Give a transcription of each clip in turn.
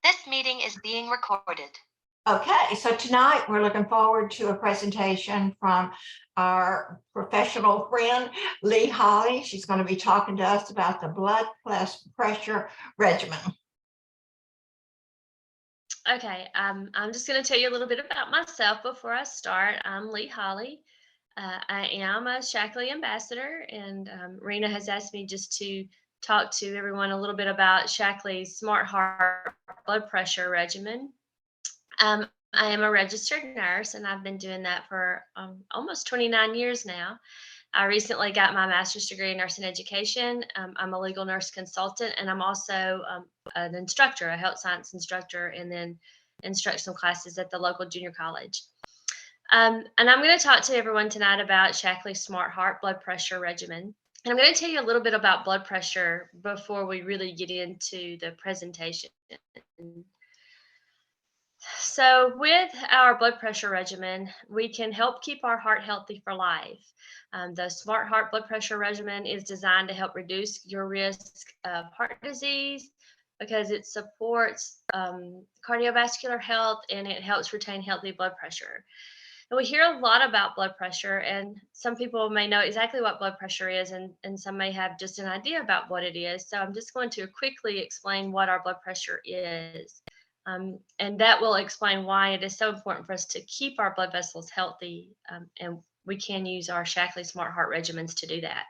This meeting is being recorded. Okay, so tonight we're looking forward to a presentation from our professional friend, Lee Holley. She's going to be talking to us about the blood pressure regimen. Okay, I'm just going to tell you a little bit about myself before I start. I'm Lee Holley. I am a Shackley ambassador, and Rena has asked me just to talk to everyone a little bit about Shackley's Smart Heart blood pressure regimen. I am a registered nurse, and I've been doing that for almost 29 years now. I recently got my master's degree in nursing education. I'm a legal nurse consultant, and I'm also an instructor, a health science instructor, and then instruct some classes at the local junior college. And I'm going to talk to everyone tonight about Shackley's Smart Heart blood pressure regimen. And I'm going to tell you a little bit about blood pressure before we really get into the presentation. So, with our blood pressure regimen, we can help keep our heart healthy for life. The Smart Heart blood pressure regimen is designed to help reduce your risk of heart disease because it supports cardiovascular health and it helps retain healthy blood pressure. And we hear a lot about blood pressure, and some people may know exactly what blood pressure is, and some may have just an idea about what it is. So, I'm just going to quickly explain what our blood pressure is. And that will explain why it is so important for us to keep our blood vessels healthy. And we can use our Shackley Smart Heart regimens to do that.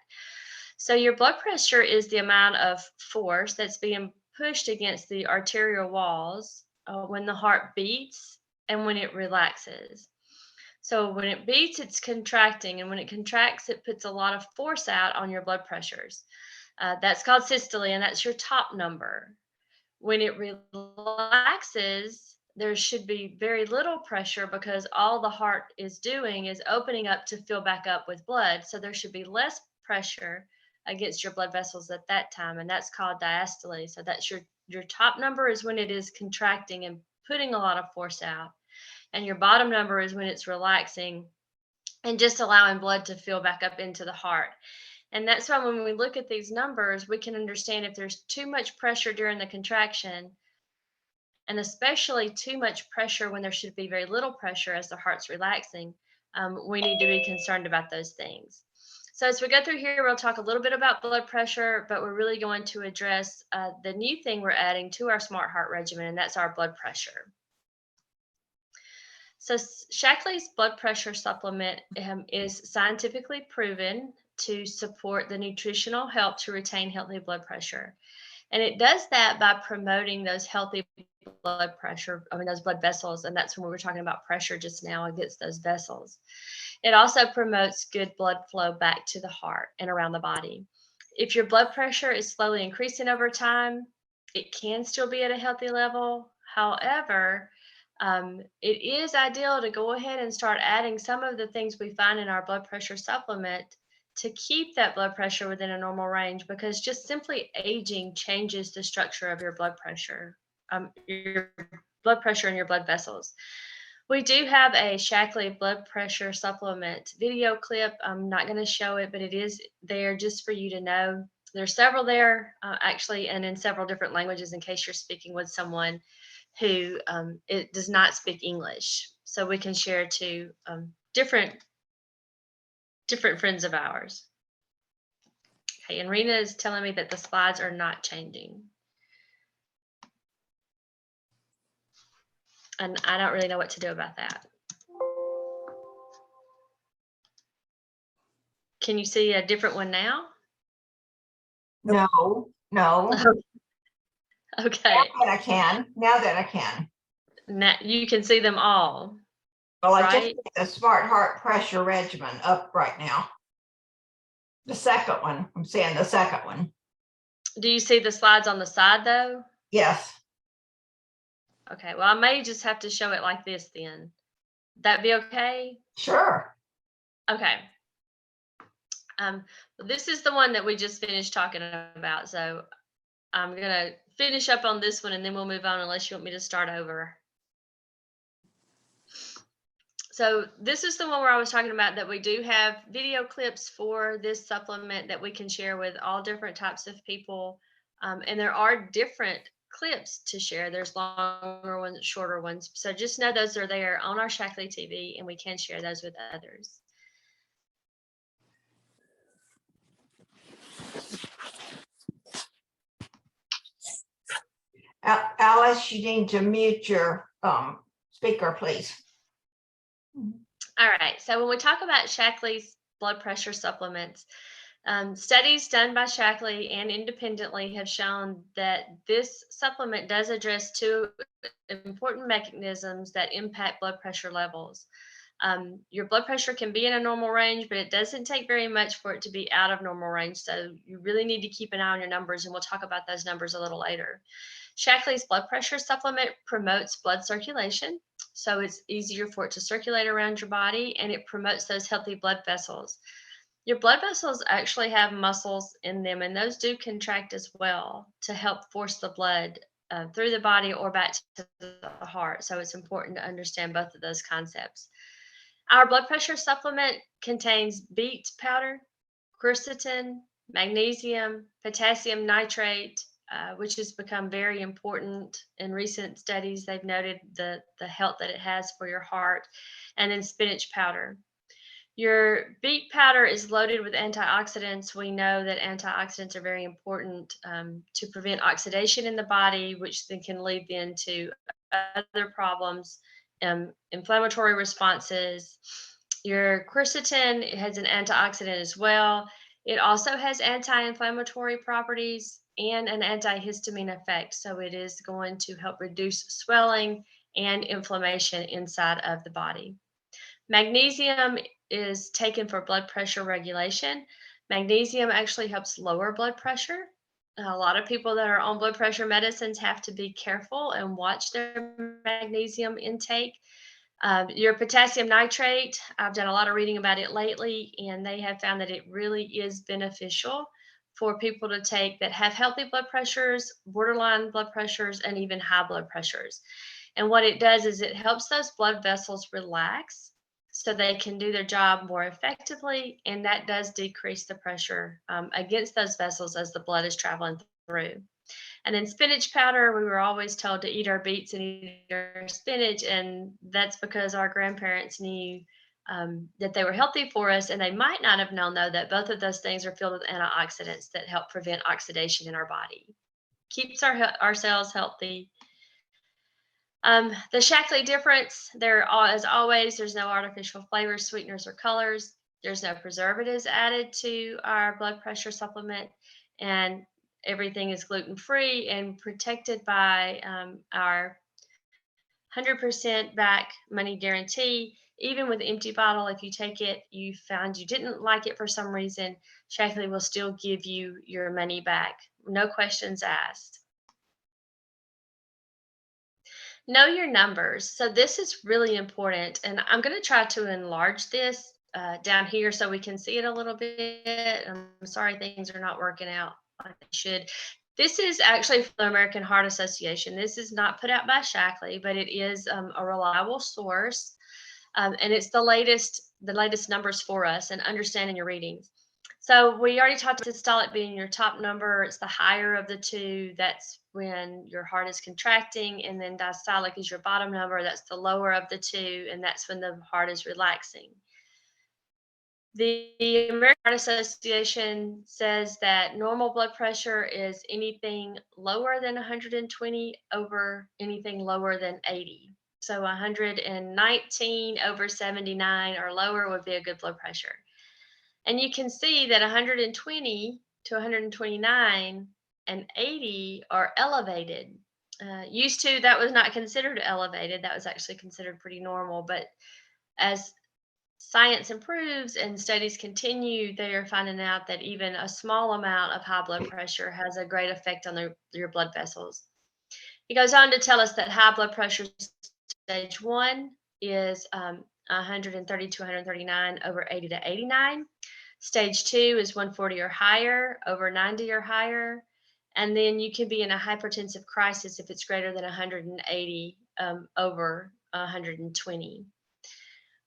So your blood pressure is the amount of force that's being pushed against the arterial walls when the heart beats and when it relaxes. So when it beats, it's contracting, and when it contracts, it puts a lot of force out on your blood pressures. That's called systole, and that's your top number. When it relaxes, there should be very little pressure because all the heart is doing is opening up to fill back up with blood. So there should be less pressure against your blood vessels at that time, and that's called diastole. So that's your top number is when it is contracting and putting a lot of force out, and your bottom number is when it's relaxing and just allowing blood to fill back up into the heart. And that's why when we look at these numbers, we can understand if there's too much pressure during the contraction, and especially too much pressure when there should be very little pressure as the heart's relaxing, we need to be concerned about those things. So as we go through here, we'll talk a little bit about blood pressure, but we're really going to address the new thing we're adding to our Smart Heart regimen, and that's our blood pressure. So Shackley's blood pressure supplement is scientifically proven to support the nutritional help to retain healthy blood pressure. And it does that by promoting those healthy those blood vessels. And that's when we were talking about pressure just now against those vessels. It also promotes good blood flow back to the heart and around the body. If your blood pressure is slowly increasing over time, it can still be at a healthy level. However, it is ideal to go ahead and start adding some of the things we find in our blood pressure supplement to keep that blood pressure within a normal range, because just simply aging changes the structure of your blood pressure and your blood vessels. We do have a Shackley blood pressure supplement video clip. I'm not going to show it, but it is there just for you to know. There's several there actually, and in several different languages in case you're speaking with someone who it does not speak English. So we can share to different friends of ours. Okay, and Rena is telling me that the slides are not changing. And I don't really know what to do about that. Can you see a different one now? No. Okay. Now that I can. Now you can see them all. Well, I just put the Smart Heart pressure regimen up right now. The second one. I'm seeing the second one. Do you see the slides on the side though? Yes. Okay, well, I may just have to show it like this then. That be okay? Sure. Okay. This is the one that we just finished talking about. So I'm going to finish up on this one and then we'll move on unless you want me to start over. So this is the one where I was talking about that we do have video clips for this supplement that we can share with all different types of people. And there are different clips to share. There's longer ones, shorter ones. So just know those are there on our Shackley TV, and we can share those with others. Alice, you need to mute your speaker, please. All right. So when we talk about Shackley's blood pressure supplements, studies done by Shackley and independently have shown that this supplement does address two important mechanisms that impact blood pressure levels. Your blood pressure can be in a normal range, but it doesn't take very much for it to be out of normal range. So you really need to keep an eye on your numbers, and we'll talk about those numbers a little later. Shackley's blood pressure supplement promotes blood circulation, so it's easier for it to circulate around your body, and it promotes those healthy blood vessels. Your blood vessels actually have muscles in them, and those do contract as well to help force the blood through the body or back to the heart. So it's important to understand both of those concepts. Our blood pressure supplement contains beet powder, quercetin, magnesium, potassium nitrate, which has become very important in recent studies. They've noted the health that it has for your heart, and then spinach powder. Your beet powder is loaded with antioxidants. We know that antioxidants are very important to prevent oxidation in the body, which then can lead into other problems, inflammatory responses. Your quercetin has an antioxidant as well. It also has anti-inflammatory properties and an antihistamine effect. So it is going to help reduce swelling and inflammation inside of the body. Magnesium is taken for blood pressure regulation. Magnesium actually helps lower blood pressure. A lot of people that are on blood pressure medicines have to be careful and watch their magnesium intake. Your potassium nitrate, I've done a lot of reading about it lately, and they have found that it really is beneficial for people to take that have healthy blood pressures, borderline blood pressures, and even high blood pressures. And what it does is it helps those blood vessels relax so they can do their job more effectively, and that does decrease the pressure against those vessels as the blood is traveling through. And then spinach powder, we were always told to eat our beets and eat our spinach, and that's because our grandparents knew that they were healthy for us, and they might not have known, though, that both of those things are filled with antioxidants that help prevent oxidation in our body. Keeps our cells healthy. The Shackley difference, as always, there's no artificial flavors, sweeteners, or colors. There's no preservatives added to our blood pressure supplement, and everything is gluten-free and protected by our 100% back money guarantee. Even with empty bottle, if you take it, you found you didn't like it for some reason, Shackley will still give you your money back. No questions asked. Know your numbers. So this is really important, and I'm going to try to enlarge this down here so we can see it a little bit. I'm sorry things are not working out like they should. This is actually from the American Heart Association. This is not put out by Shackley, but it is a reliable source, and it's the latest numbers for us and understanding your readings. So we already talked about systolic being your top number. It's the higher of the two. That's when your heart is contracting. And then diastolic is your bottom number. That's the lower of the two. And that's when the heart is relaxing. The American Heart Association says that normal blood pressure is anything lower than 120 over anything lower than 80. So 119 over 79 or lower would be a good blood pressure. And you can see that 120 to 129 and 80 are elevated. Used to, that was not considered elevated. That was actually considered pretty normal. But as science improves and studies continue, they are finding out that even a small amount of high blood pressure has a great effect on your blood vessels. He goes on to tell us that high blood pressure stage 1 is 130 to 139 over 80 to 89. Stage 2 is 140 or higher, over 90 or higher. And then you can be in a hypertensive crisis if it's greater than 180 over 120.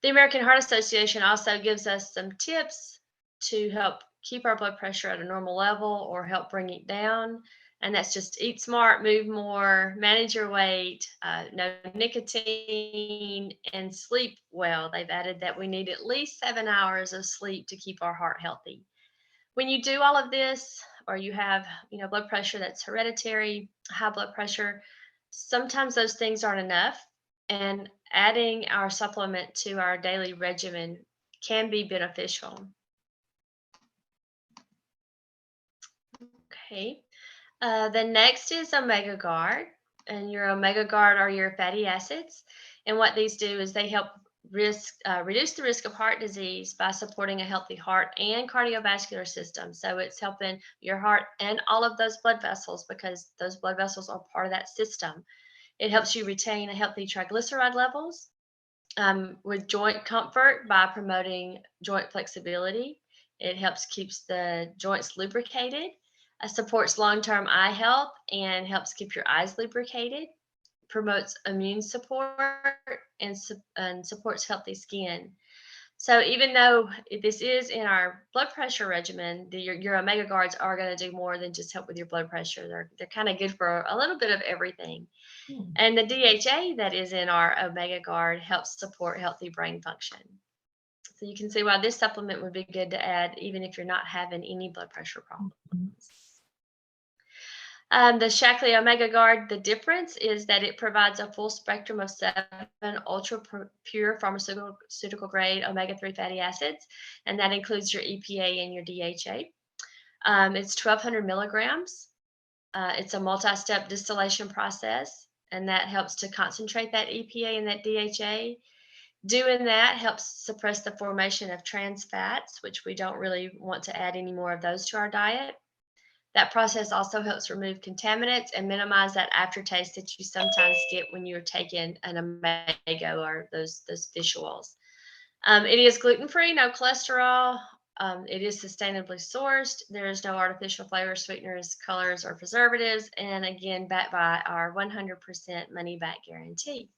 The American Heart Association also gives us some tips to help keep our blood pressure at a normal level or help bring it down. And that's just eat smart, move more, manage your weight, no nicotine, and sleep well. They've added that we need at least 7 hours of sleep to keep our heart healthy. When you do all of this, or you have, blood pressure that's hereditary, high blood pressure, sometimes those things aren't enough. And adding our supplement to our daily regimen can be beneficial. Okay. The next is Omega Guard, and your Omega Guard are your fatty acids. And what these do is they help reduce the risk of heart disease by supporting a healthy heart and cardiovascular system. So it's helping your heart and all of those blood vessels, because those blood vessels are part of that system. It helps you retain a healthy triglyceride levels, with joint comfort by promoting joint flexibility. It helps keeps the joints lubricated, supports long-term eye health, and helps keep your eyes lubricated, promotes immune support, and supports healthy skin. So even though this is in our blood pressure regimen, your Omega Guards are going to do more than just help with your blood pressure. They're kind of good for a little bit of everything. And the DHA that is in our Omega Guard helps support healthy brain function. So you can see why this supplement would be good to add even if you're not having any blood pressure problems. The Shaklee Omega Guard, the difference is that it provides a full spectrum of 7 ultra pure pharmaceutical grade omega-3 fatty acids, and that includes your EPA and your DHA. It's 1,200 milligrams. It's a multi-step distillation process, and that helps to concentrate that EPA and that DHA. Doing that helps suppress the formation of trans fats, which we don't really want to add any more of those to our diet. That process also helps remove contaminants and minimize that aftertaste that you sometimes get when you're taking an omega or those fish oils. It is gluten-free, no cholesterol. It is sustainably sourced. There is no artificial flavors, sweeteners, colors, or preservatives. And again, backed by our 100% money-back guarantee.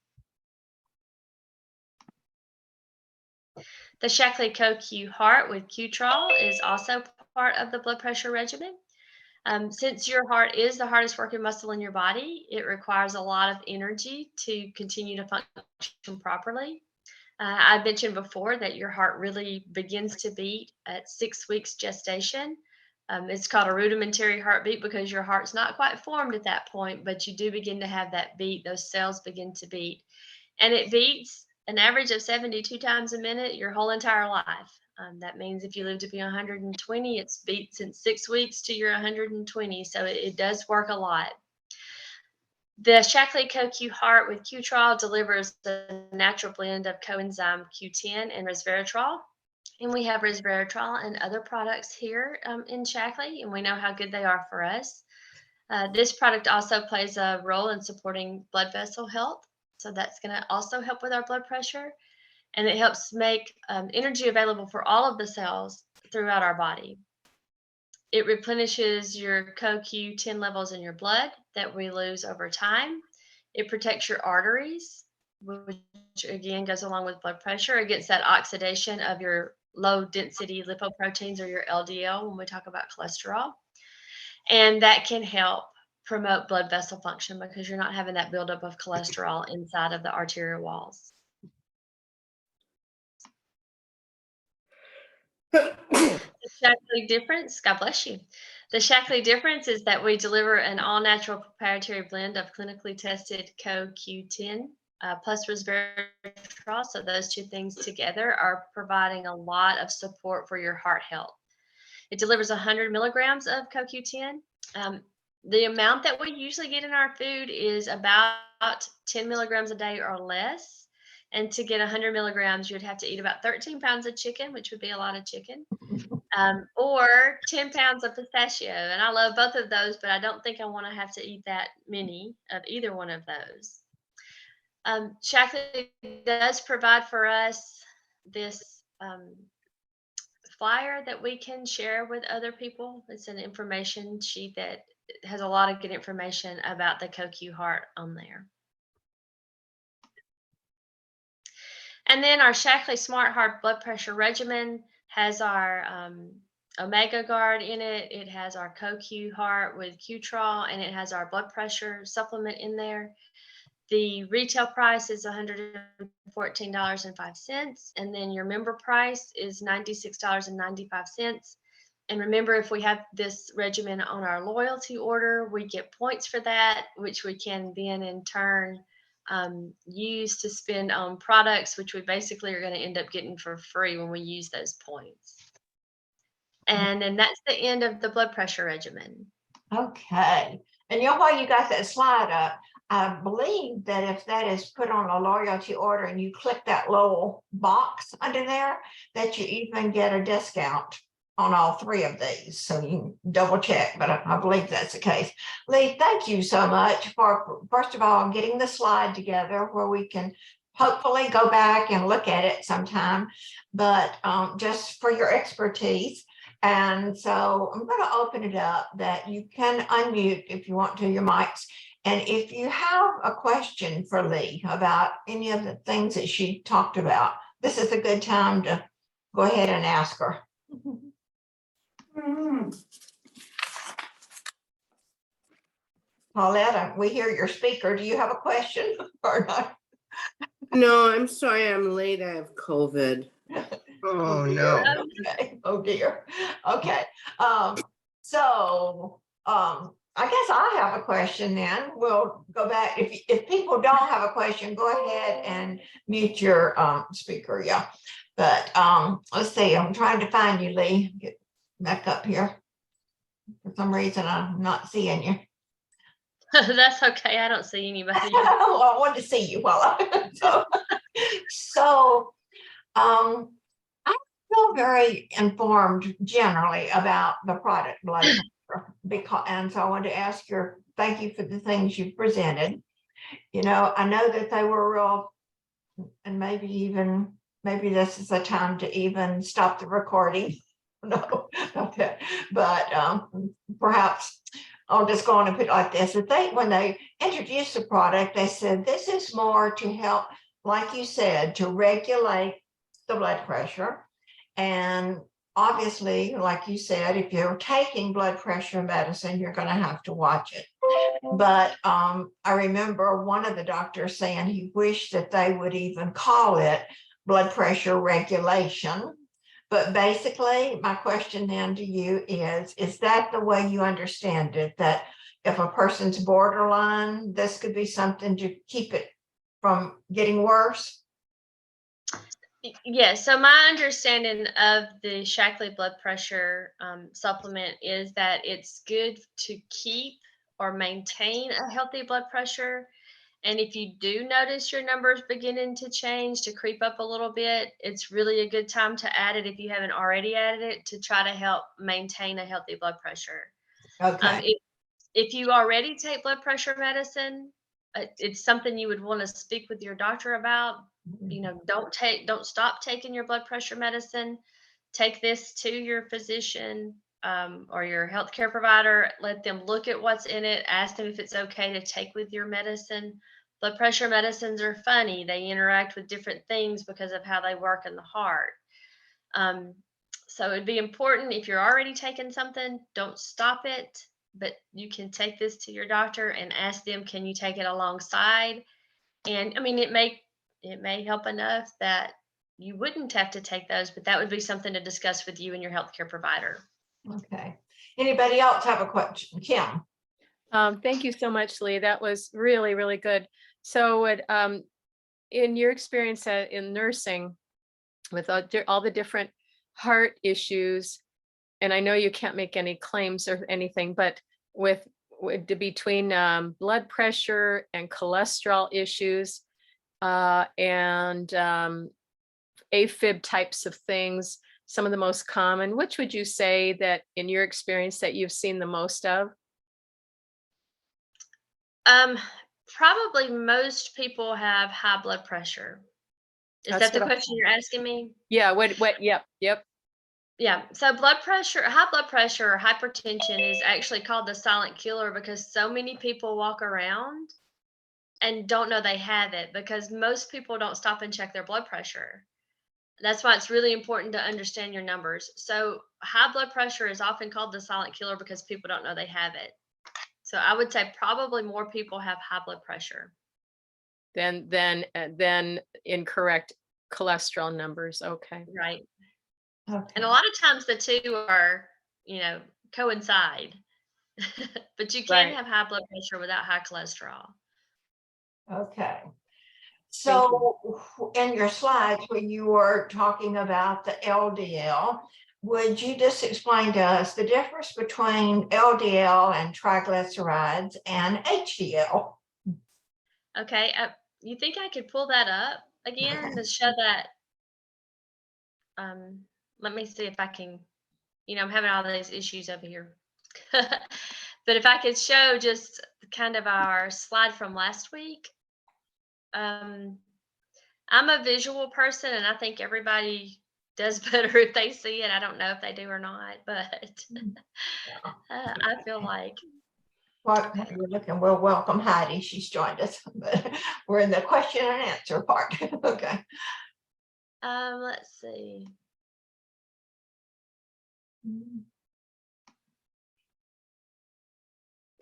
The Shaklee CoQ Heart with Q-Trol is also part of the blood pressure regimen. Since your heart is the hardest working muscle in your body, it requires a lot of energy to continue to function properly. I mentioned before that your heart really begins to beat at 6 weeks gestation. It's called a rudimentary heartbeat because your heart's not quite formed at that point, but you do begin to have that beat. Those cells begin to beat. And it beats an average of 72 times a minute your whole entire life. That means if you live to be 120, it's beats in 6 weeks to your 120. So it does work a lot. The Shaklee CoQ Heart with Q-Trol delivers a natural blend of coenzyme Q10 and resveratrol. And we have resveratrol and other products here in Shaklee, and we know how good they are for us. This product also plays a role in supporting blood vessel health. So that's going to also help with our blood pressure. And it helps make energy available for all of the cells throughout our body. It replenishes your CoQ10 levels in your blood that we lose over time. It protects your arteries, which again goes along with blood pressure, against that oxidation of your low density lipoproteins, or your LDL when we talk about cholesterol. And that can help promote blood vessel function because you're not having that buildup of cholesterol inside of the arterial walls. The Shaklee difference, God bless you. The Shaklee difference is that we deliver an all-natural proprietary blend of clinically tested CoQ10 plus resveratrol. So those two things together are providing a lot of support for your heart health. It delivers 100 milligrams of CoQ10. The amount that we usually get in our food is about 10 milligrams a day or less. And to get 100 milligrams, you'd have to eat about 13 pounds of chicken, which would be a lot of chicken, or 10 pounds of pistachio. And I love both of those, but I don't think I want to have to eat that many of either one of those. Shaklee does provide for us this flyer that we can share with other people. It's an information sheet that has a lot of good information about the CoQ Heart on there. And then our Shaklee SmartHeart blood pressure regimen has our Omega Guard in it. It has our CoQ Heart with Qtrol, and it has our blood pressure supplement in there. The retail price is $114.05, and then your member price is $96.95. And remember, if we have this regimen on our loyalty order, we get points for that, which we can then in turn use to spend on products, which we basically are going to end up getting for free when we use those points. And then that's the end of the blood pressure regimen. Okay. And while you got that slide up, I believe that if that is put on a loyalty order and you click that little box under there, that you even get a discount on all three of these. So you can double check, but I believe that's the case. Lee, thank you so much for, first of all, getting the slide together where we can hopefully go back and look at it sometime, but just for your expertise. And so I'm going to open it up that you can unmute if you want to your mics. And if you have a question for Lee about any of the things that she talked about, this is a good time to go ahead and ask her. Paulette, we hear your speaker. Do you have a question or not? No, I'm sorry I'm late. I have COVID. Oh, dear. no. Okay. Oh dear. Okay. I guess I have a question then. We'll go back. If people don't have a question, go ahead and mute your speaker. Yeah. But let's see. I'm trying to find you, Lee. Get back up here. For some reason, I'm not seeing you. That's okay. I don't see anybody. Well, I wanted to see you while I feel very informed generally about the product blood pressure and so I wanted to ask thank you for the things you presented. I know that they were real, and maybe this is a time to even stop the recording. No, okay, but perhaps I'll just go on and put it like this. When they introduced the product, they said this is more to help, like you said, to regulate the blood pressure. And obviously, like you said, if you're taking blood pressure medicine, you're going to have to watch it. But I remember one of the doctors saying he wished that they would even call it blood pressure regulation. But basically, my question then to you is that the way you understand it, that if a person's borderline, this could be something to keep it from getting worse? Yes. So my understanding of the Shackley blood pressure supplement is that it's good to keep or maintain a healthy blood pressure. And if you do notice your numbers beginning to change, to creep up a little bit, it's really a good time to add it if you haven't already added it, to try to help maintain a healthy blood pressure. Okay. If you already take blood pressure medicine, it's something you would want to speak with your doctor about. Don't stop taking your blood pressure medicine. Take this to your physician or your healthcare provider. Let them look at what's in it. Ask them if it's okay to take with your medicine. Blood pressure medicines are funny. They interact with different things because of how they work in the heart. So it'd be important, if you're already taking something, don't stop it, but you can take this to your doctor and ask them, can you take it alongside? And I mean, it may help enough that you wouldn't have to take those, but that would be something to discuss with you and your healthcare provider. Okay. Anybody else have a question? Kim? Thank you so much, Lee. That was really, really good. So in your experience in nursing with all the different heart issues, and I know you can't make any claims or anything, but between blood pressure and cholesterol issues and AFib types of things, some of the most common, which would you say that in your experience that you've seen the most of? Probably most people have high blood pressure. Is That's that the what I question you're asking me? Yeah, yep. Yeah. So high blood pressure or hypertension is actually called the silent killer because so many people walk around and don't know they have it, because most people don't stop and check their blood pressure. That's why it's really important to understand your numbers. So high blood pressure is often called the silent killer because people don't know they have it. So I would say probably more people have high blood pressure. Then incorrect cholesterol numbers. Okay. Right. Okay. And a lot of times the two are, coincide. But you can Right. have high blood pressure without high cholesterol. Okay. Thank So in your slides, when you were talking about the LDL, would you just explain to us the difference between LDL and triglycerides and HDL? Okay. You think I could pull that up again to show that? Let me see if I can, I'm having all these issues over here. But if I could show just kind of our slide from last week. I'm a visual person, and I think everybody does better if they see it. I don't know if they do or not, but I feel like. Well, Okay. we're looking, we'll welcome Heidi. She's joined us, but we're in the question and answer part. Okay. Let's see.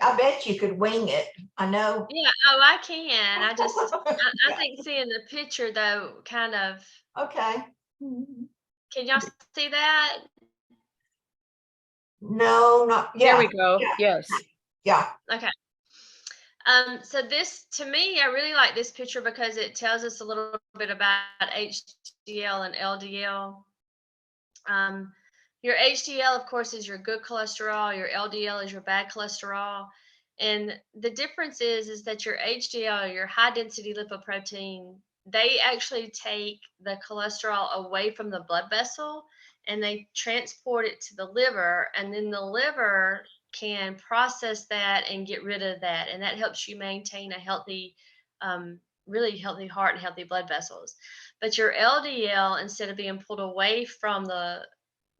I bet you could wing it. I know. Yeah, oh, I can. I think seeing the picture though, kind of, Okay. can y'all see that? No, not, There yeah, we go. yeah. Yes. Yeah. Okay. So this, to me, I really like this picture because it tells us a little bit about HDL and LDL. Your HDL, of course, is your good cholesterol. Your LDL is your bad cholesterol. And the difference is that your HDL, your high density lipoprotein, they actually take the cholesterol away from the blood vessel and they transport it to the liver. And then the liver can process that and get rid of that. And that helps you maintain a healthy, really healthy heart and healthy blood vessels. But your LDL, instead of being pulled away from the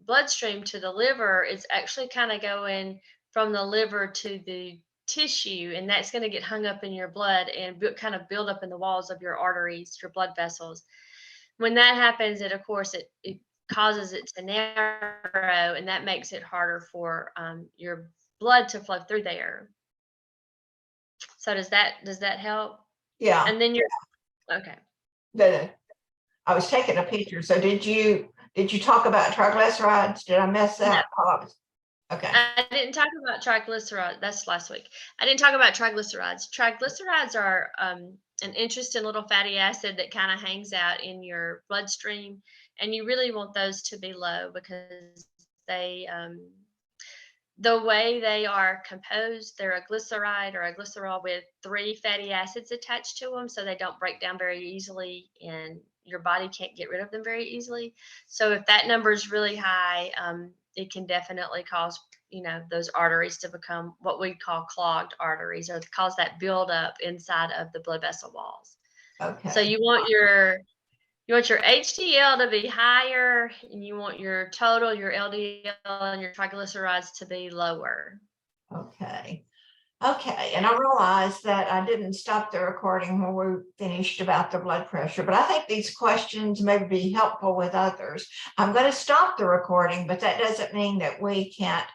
bloodstream to the liver, is actually kind of going from the liver to the tissue, and that's going to get hung up in your blood and kind of build up in the walls of your arteries, your blood vessels. When that happens, of course it causes it to narrow, and that makes it harder for your blood to flow through there. So does that help? Yeah. And then okay. I was taking a picture. So did you talk about triglycerides? Did I mess that up? Okay. I didn't talk about triglycerides. That's last week. I didn't talk about triglycerides. Triglycerides are an interesting little fatty acid that kind of hangs out in your bloodstream, and you really want those to be low because they, the way they are composed, they're a glyceride or a glycerol with 3 fatty acids attached to them, so they don't break down very easily, and your body can't get rid of them very easily. So if that number is really high, it can definitely cause, those arteries to become what we call clogged arteries, or cause that buildup inside of the blood vessel walls. Okay. So you want your HDL to be higher, and you want your total, your LDL and your triglycerides to be lower. Okay. Okay. And I realized that I didn't stop the recording when we finished about the blood pressure, but I think these questions may be helpful with others. I'm going to stop the recording, but that doesn't mean that we can't